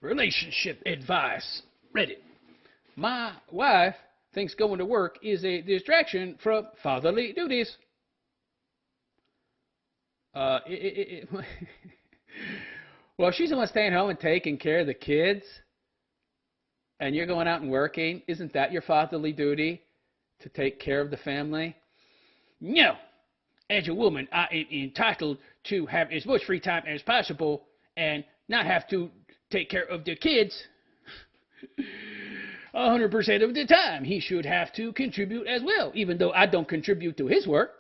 Relationship advice. Reddit. My wife thinks going to work is a distraction from fatherly duties. Uh, it, it, well, if she's the one staying home and taking care of the kids, and you're going out and working, isn't that your fatherly duty to take care of the family? No. As a woman, I am entitled to have as much free time as possible and not have to take care of the kids 100% of the time. He should have to contribute as well, even though I don't contribute to his work,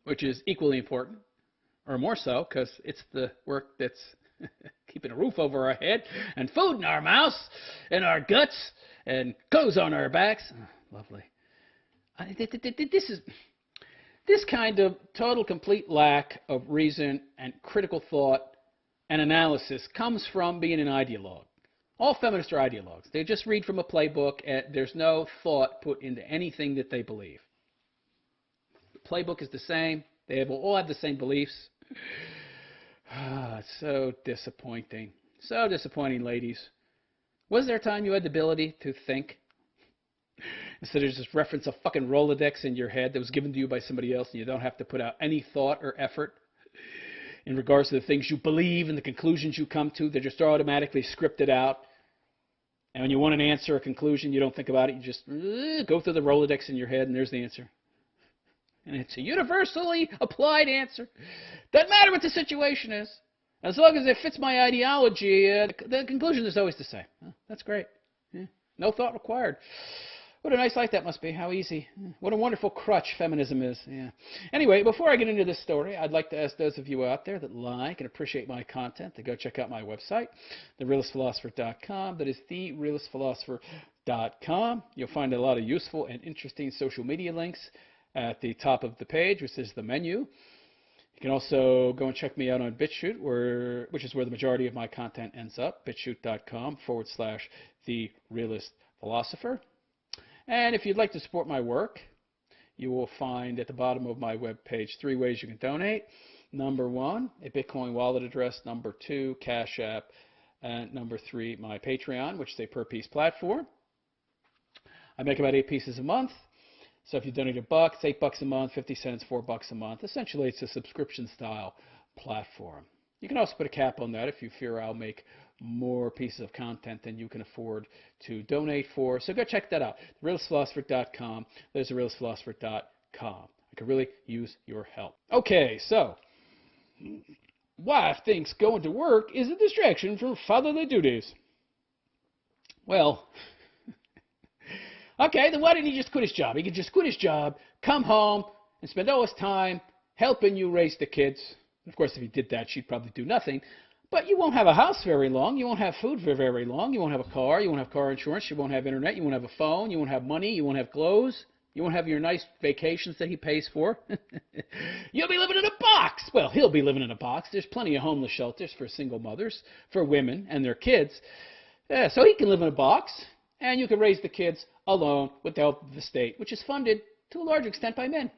which is equally important, or more so, because it's the work that's keeping a roof over our head and food in our mouths and our guts and clothes on our backs. Oh, lovely. This kind of total, complete lack of reason and critical thought and analysis comes from being an ideologue. All feminists are ideologues. They just read from a playbook, and there's no thought put into anything that they believe. The playbook is the same. They all have the same beliefs. It's so disappointing. So disappointing, ladies. Was there a time you had the ability to think? Instead of just reference a fucking Rolodex in your head that was given to you by somebody else, and you don't have to put out any thought or effort in regards to the things you believe and the conclusions you come to. They're just automatically scripted out. And when you want an answer or conclusion, you don't think about it. You just go through the Rolodex in your head, and there's the answer. And it's a universally applied answer. Doesn't matter what the situation is. As long as it fits my ideology, the conclusion is always the same. That's great. Yeah. No thought required. What a nice life that must be. How easy. What a wonderful crutch feminism is. Yeah. Anyway, before I get into this story, I'd like to ask those of you out there that like and appreciate my content to go check out my website, therealistphilosopher.com. That is therealistphilosopher.com. You'll find a lot of useful and interesting social media links at the top of the page, which is the menu. You can also go and check me out on BitChute, which is where the majority of my content ends up, bitchute.com/therealistphilosopher. And if you'd like to support my work, you will find at the bottom of my webpage 3 ways you can donate. Number 1, a Bitcoin wallet address. Number 2, Cash App. And number 3, my Patreon, which is a per-piece platform. I make about 8 pieces a month. So if you donate $1, it's $8 a month, 50 cents, $4 a month. Essentially, it's a subscription-style platform. You can also put a cap on that if you fear I'll make more pieces of content than you can afford to donate for. So go check that out. TheRealistPhilosopher.com. There's TheRealistPhilosopher.com. I could really use your help. Okay, so wife thinks going to work is a distraction from fatherly duties. Well, okay, then why didn't he just quit his job? He could just quit his job, come home, and spend all his time helping you raise the kids. Of course, if he did that, she'd probably do nothing. But you won't have a house very long. You won't have food for very long. You won't have a car. You won't have car insurance. You won't have internet. You won't have a phone. You won't have money. You won't have clothes. You won't have your nice vacations that he pays for. You'll be living in a box. Well, he'll be living in a box. There's plenty of homeless shelters for single mothers, for women and their kids. Yeah, so he can live in a box, and you can raise the kids alone with the help of the state, which is funded to a large extent by men.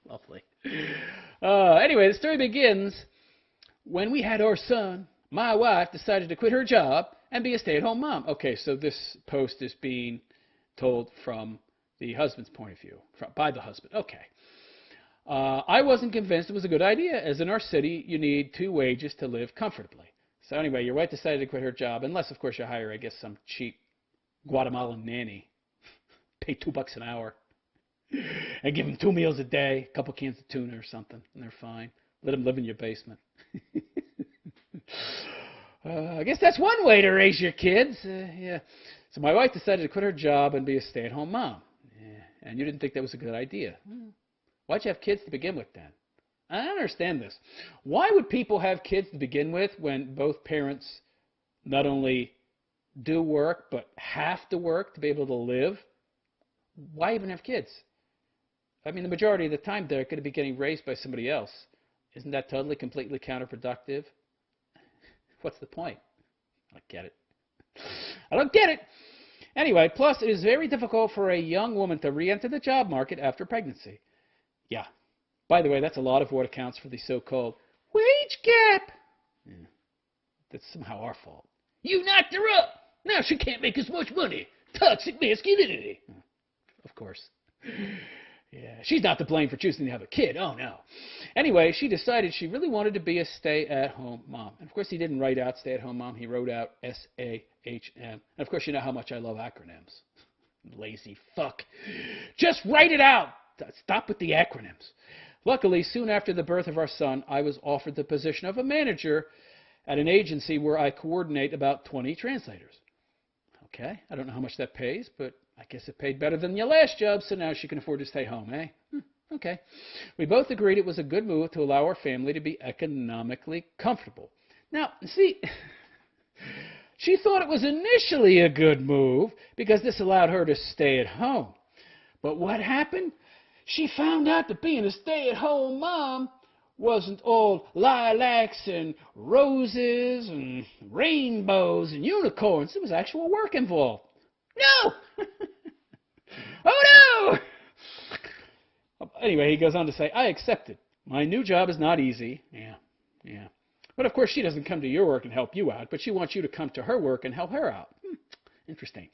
Lovely. Anyway, the story begins. When we had our son, my wife decided to quit her job and be a stay-at-home mom. Okay, so this post is being told from the husband's point of view, by the husband. Okay. I wasn't convinced it was a good idea, as in our city, you need 2 wages to live comfortably. So anyway, your wife decided to quit her job, unless, of course, you hire, I guess, some cheap Guatemalan nanny. Pay $2 an hour. And give them 2 meals a day, a couple cans of tuna or something, and they're fine. Let them live in your basement. I guess that's one way to raise your kids. Yeah. So my wife decided to quit her job and be a stay-at-home mom. Yeah. And you didn't think that was a good idea. Why'd you have kids to begin with then? I don't understand this. Why would people have kids to begin with when both parents not only do work but have to work to be able to live? Why even have kids? I mean, the majority of the time they're going to be getting raised by somebody else. Isn't that totally, completely counterproductive? What's the point? I don't get it. I don't get it. Anyway, plus it is very difficult for a young woman to re-enter the job market after pregnancy. Yeah. By the way, that's a lot of what accounts for the so-called wage gap. Yeah. that's somehow our fault. You knocked her up. Now she can't make as much money. Toxic masculinity. Of course. Yeah, she's not to blame for choosing to have a kid. Oh, no. Anyway, she decided she really wanted to be a stay-at-home mom. And, of course, he didn't write out stay-at-home mom. He wrote out S-A-H-M. And, of course, you know how much I love acronyms. Lazy fuck. Just write it out. Stop with the acronyms. Luckily, soon after the birth of our son, I was offered the position of a manager at an agency where I coordinate about 20 translators. Okay, I don't know how much that pays, but I guess it paid better than your last job, so now she can afford to stay home, eh? Okay. We both agreed it was a good move to allow our family to be economically comfortable. Now, see, she thought it was initially a good move because this allowed her to stay at home. But what happened? She found out that being a stay-at-home mom wasn't all lilacs and roses and rainbows and unicorns. There was actual work involved. No! Oh, no! Anyway, he goes on to say, I accepted. My new job is not easy. Yeah. But, of course, she doesn't come to your work and help you out, but she wants you to come to her work and help her out. Interesting.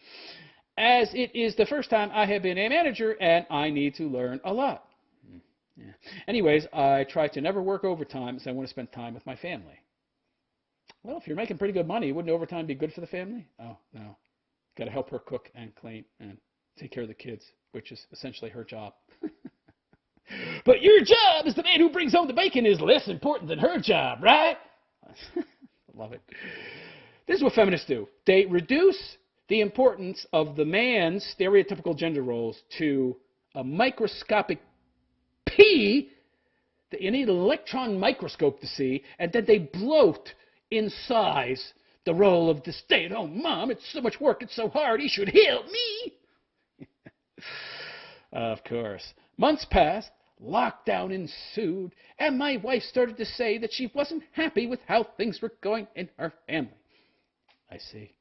As it is the first time I have been a manager, and I need to learn a lot. Yeah. Anyways, I try to never work overtime as I want to spend time with my family. Well, if you're making pretty good money, wouldn't overtime be good for the family? Oh, no. Got to help her cook and clean and take care of the kids, which is essentially her job. But your job as the man who brings home the bacon is less important than her job, right? I love it. This is what feminists do. They reduce the importance of the man's stereotypical gender roles to a microscopic P that you need an electron microscope to see, and then they bloat in size the role of the stay-at-home mom. It's so much work, it's so hard, he should help me. Of course. Months passed, lockdown ensued, and my wife started to say that she wasn't happy with how things were going in her family. I see.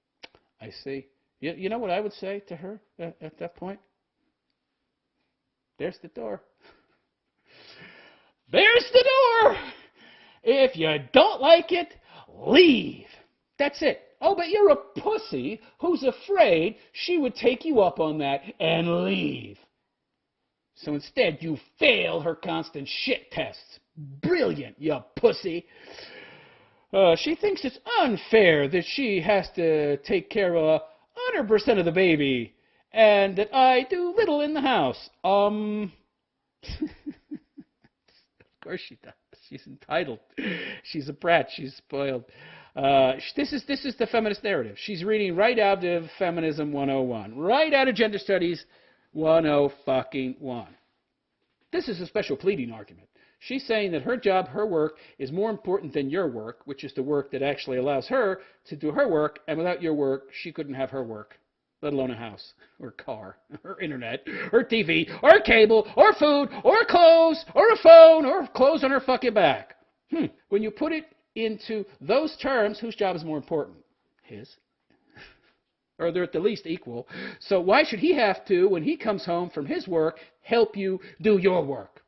You know what I would say to her at that point? There's the door. There's the door! If you don't like it, leave. That's it. Oh, but you're a pussy who's afraid she would take you up on that and leave. So instead, you fail her constant shit tests. Brilliant, you pussy. She thinks it's unfair that she has to take care of 100% of the baby and that I do little in the house. Of course she does. She's entitled. She's a brat. She's spoiled. This is the feminist narrative. She's reading right out of Feminism 101. Right out of Gender Studies 101. This is a special pleading argument. She's saying that her job, her work, is more important than your work, which is the work that actually allows her to do her work, and without your work, she couldn't have her work, let alone a house, or car, or internet, or TV, or cable, or food, or clothes, or a phone, or clothes on her fucking back. When you put it into those terms, whose job is more important? His. Or they're at the least equal. So why should he have to, when he comes home from his work, help you do your work?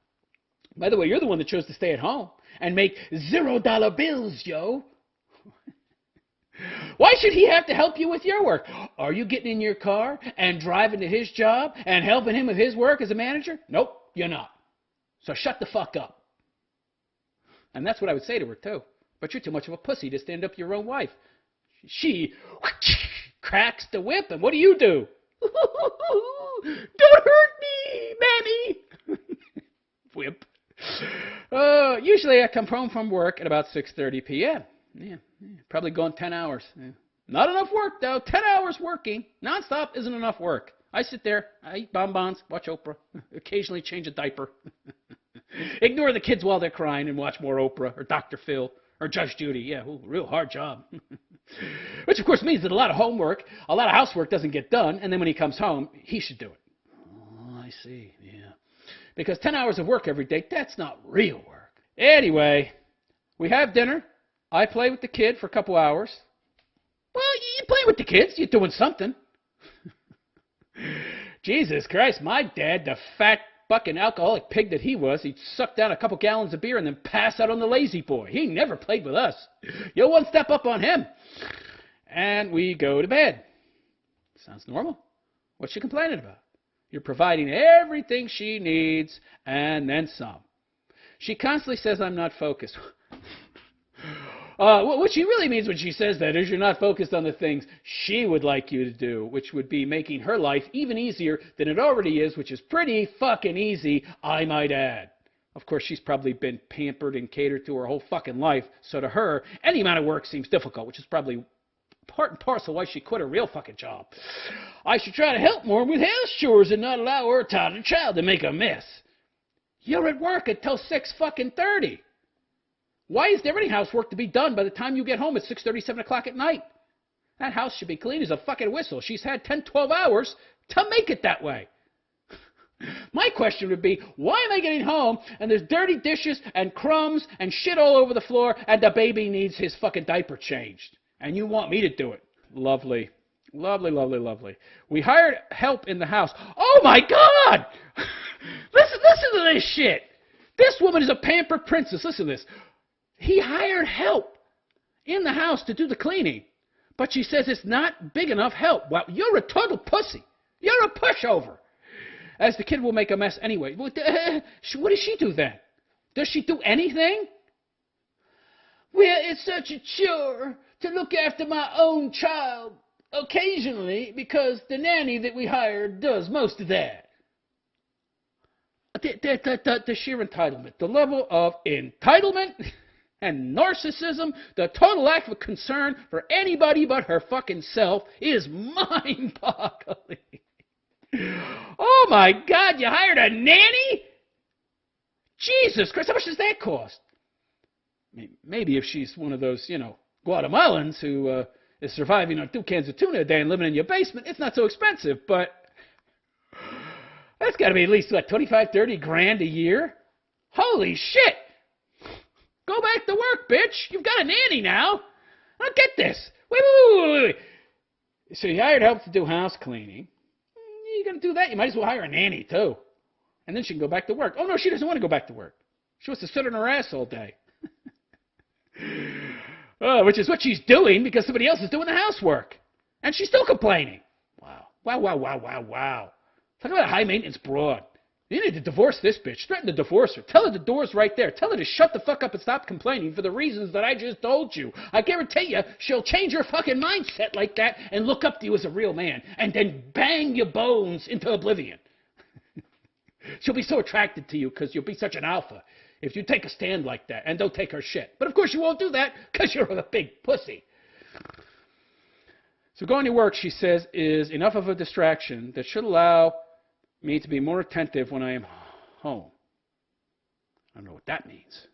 By the way, you're the one that chose to stay at home and make $0 bills, yo. Why should he have to help you with your work? Are you getting in your car and driving to his job and helping him with his work as a manager? Nope, you're not. So shut the fuck up. And that's what I would say to her, too. But you're too much of a pussy to stand up to your own wife. She cracks the whip, and what do? Don't hurt me, Mammy. Whip. Usually I come home from work at about 6:30 p.m. Yeah, probably going 10 hours. Yeah. Not enough work, though. 10 hours working nonstop isn't enough work. I sit there, I eat bonbons, watch Oprah, occasionally change a diaper. Ignore the kids while they're crying and watch more Oprah or Dr. Phil or Judge Judy. Yeah, real hard job. Which, of course, means that a lot of homework, a lot of housework doesn't get done, and then when he comes home, he should do it. Oh, I see, yeah. Because 10 hours of work every day, that's not real work. Anyway, we have dinner. I play with the kid for a couple hours. Well, you play with the kids. You're doing something. Jesus Christ, my dad, the fat fucking alcoholic pig that he was, he'd suck down a couple gallons of beer and then pass out on the lazy boy. He never played with us. You'll one step up on him. And we go to bed. Sounds normal. What's she complaining about? You're providing everything she needs and then some. She constantly says I'm not focused. What she really means when she says that is you're not focused on the things she would like you to do, which would be making her life even easier than it already is, which is pretty fucking easy, I might add. Of course, she's probably been pampered and catered to her whole fucking life, so to her, any amount of work seems difficult, which is probably part and parcel why she quit her real fucking job. I should try to help more with house chores and not allow her toddler child to make a mess. You're at work until 6:30. Why is there any housework to be done by the time you get home at 6:30, 7 o'clock at night? That house should be clean as a fucking whistle. She's had 10, 12 hours to make it that way. My question would be, why am I getting home and there's dirty dishes and crumbs and shit all over the floor and the baby needs his fucking diaper changed? And you want me to do it. Lovely. Lovely, lovely, lovely. We hired help in the house. Oh, my God! Listen to this shit. This woman is a pampered princess. Listen to this. He hired help in the house to do the cleaning. But she says it's not big enough help. Well, you're a total pussy. You're a pushover. As the kid will make a mess anyway. What does she do then? Does she do anything? Well, it's such a chore to look after my own child occasionally because the nanny that we hired does most of that. The sheer entitlement, the level of entitlement and narcissism, the total lack of concern for anybody but her fucking self is mind-boggling. Oh my God, you hired a nanny? Jesus Christ, how much does that cost? Maybe if she's one of those, Guatemalans who is surviving on 2 cans of tuna a day and living in your basement, it's not so expensive, but that's got to be at least, 25, 30 grand a year? Holy shit! Go back to work, bitch! You've got a nanny now! I don't get this! Wait. So you hired help to do house cleaning. You're going to do that, you might as well hire a nanny, too. And then she can go back to work. Oh, no, she doesn't want to go back to work. She wants to sit on her ass all day. Which is what she's doing because somebody else is doing the housework. And she's still complaining. Wow. Talk about a high-maintenance broad. You need to divorce this bitch. Threaten to divorce her. Tell her the door's right there. Tell her to shut the fuck up and stop complaining for the reasons that I just told you. I guarantee you she'll change her fucking mindset like that and look up to you as a real man and then bang your bones into oblivion. She'll be so attracted to you because you'll be such an alpha if you take a stand like that and don't take her shit. But of course you won't do that because you're a big pussy. So going to work, she says, is enough of a distraction that should allow me to be more attentive when I am home. I don't know what that means.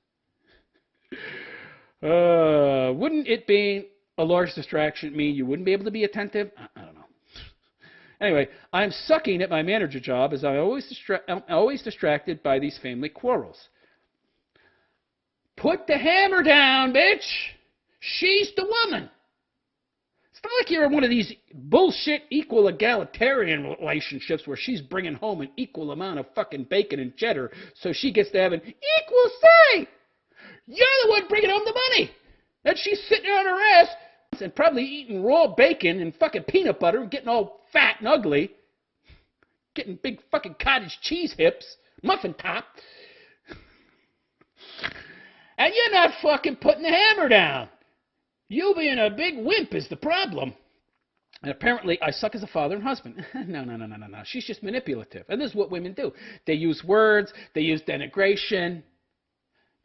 Wouldn't it being a large distraction mean you wouldn't be able to be attentive? I don't know. Anyway, I'm sucking at my manager job as I'm always distracted by these family quarrels. Put the hammer down, bitch! She's the woman! It's not like you're in one of these bullshit equal egalitarian relationships where she's bringing home an equal amount of fucking bacon and cheddar so she gets to have an equal say. You're the one bringing home the money. And she's sitting there on her ass and probably eating raw bacon and fucking peanut butter and getting all fat and ugly. Getting big fucking cottage cheese hips, muffin top. And you're not fucking putting the hammer down. You being a big wimp is the problem. And apparently I suck as a father and husband. No. She's just manipulative. And this is what women do. They use words. They use denigration.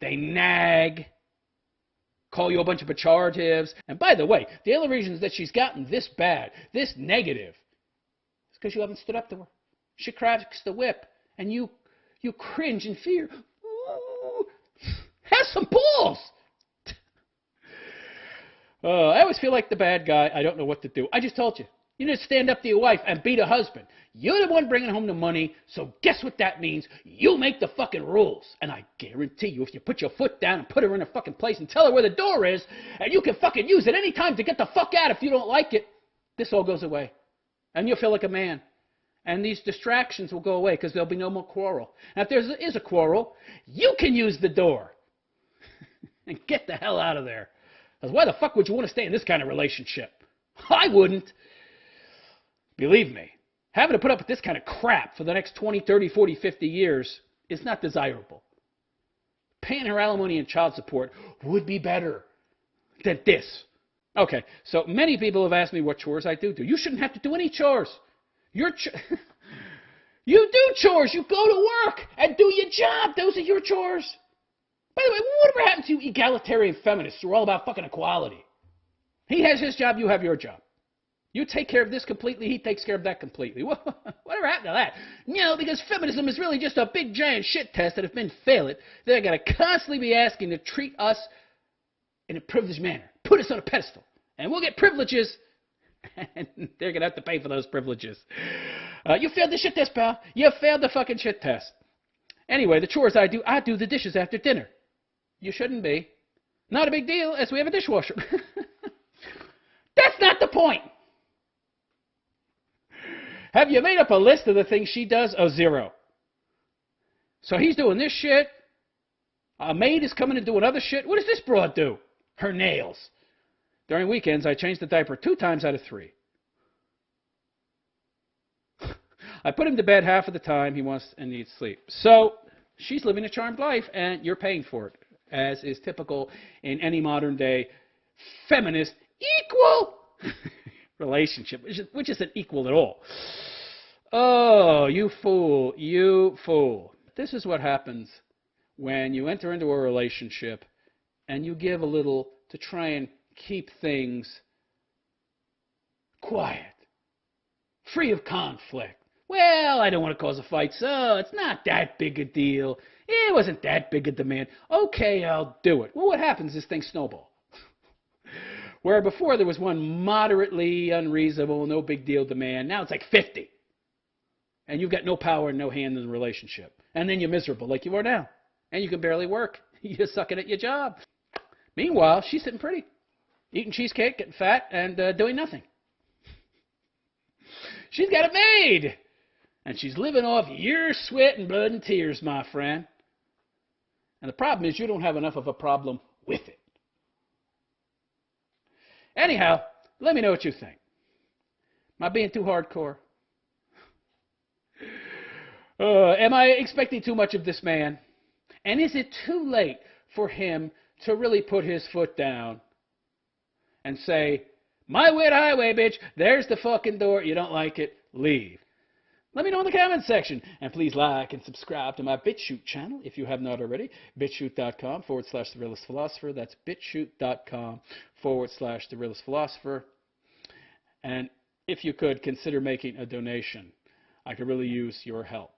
They nag. Call you a bunch of pejoratives. And by the way, the only reasons that she's gotten this bad, this negative, is because you haven't stood up to her. She cracks the whip. And you cringe in fear. Ooh, have some balls. I always feel like the bad guy. I don't know what to do. I just told you. You need to stand up to your wife and beat a husband. You're the one bringing home the money, so guess what that means? You make the fucking rules. And I guarantee you, if you put your foot down and put her in her fucking place and tell her where the door is, and you can fucking use it any time to get the fuck out if you don't like it, this all goes away. And you'll feel like a man. And these distractions will go away because there'll be no more quarrel. Now, if there is a quarrel, you can use the door. And get the hell out of there. Because why the fuck would you want to stay in this kind of relationship? I wouldn't. Believe me, having to put up with this kind of crap for the next 20, 30, 40, 50 years is not desirable. Paying her alimony and child support would be better than this. Okay, so many people have asked me what chores I do. You shouldn't have to do any chores. You do chores. You go to work and do your job. Those are your chores. By the way, whatever happened to you egalitarian feminists who are all about fucking equality? He has his job, you have your job. You take care of this completely, he takes care of that completely. Whatever happened to that? No, because feminism is really just a big giant shit test that if men fail it, they're going to constantly be asking to treat us in a privileged manner. Put us on a pedestal. And we'll get privileges, and they're going to have to pay for those privileges. You failed the shit test, pal. You failed the fucking shit test. Anyway, the chores I do the dishes after dinner. You shouldn't be. Not a big deal, as we have a dishwasher. That's not the point. Have you made up a list of the things she does? Oh, zero. So he's doing this shit. A maid is coming to do another shit. What does this broad do? Her nails. During weekends, I change the diaper 2 times out of 3. I put him to bed half of the time he wants and needs sleep. So she's living a charmed life, and you're paying for it, as is typical in any modern day feminist equal relationship, which isn't equal at all. Oh, you fool, you fool. This is what happens when you enter into a relationship and you give a little to try and keep things quiet, free of conflict. Well, I don't want to cause a fight, so it's not that big a deal. It wasn't that big a demand. Okay, I'll do it. Well, what happens is things snowball. Where before there was one moderately unreasonable, no big deal demand, now it's like 50. And you've got no power and no hand in the relationship. And then you're miserable like you are now. And you can barely work. You're sucking at your job. Meanwhile, she's sitting pretty, eating cheesecake, getting fat, and doing nothing. She's got it made. And she's living off your sweat and blood and tears, my friend. And the problem is you don't have enough of a problem with it. Anyhow, let me know what you think. Am I being too hardcore? Am I expecting too much of this man? And is it too late for him to really put his foot down and say, my way or the highway, bitch, there's the fucking door. You don't like it, leave. Let me know in the comments section. And please like and subscribe to my BitChute channel if you have not already. BitChute.com/TheRealistPhilosopher. That's BitChute.com/TheRealistPhilosopher. And if you could, consider making a donation. I could really use your help.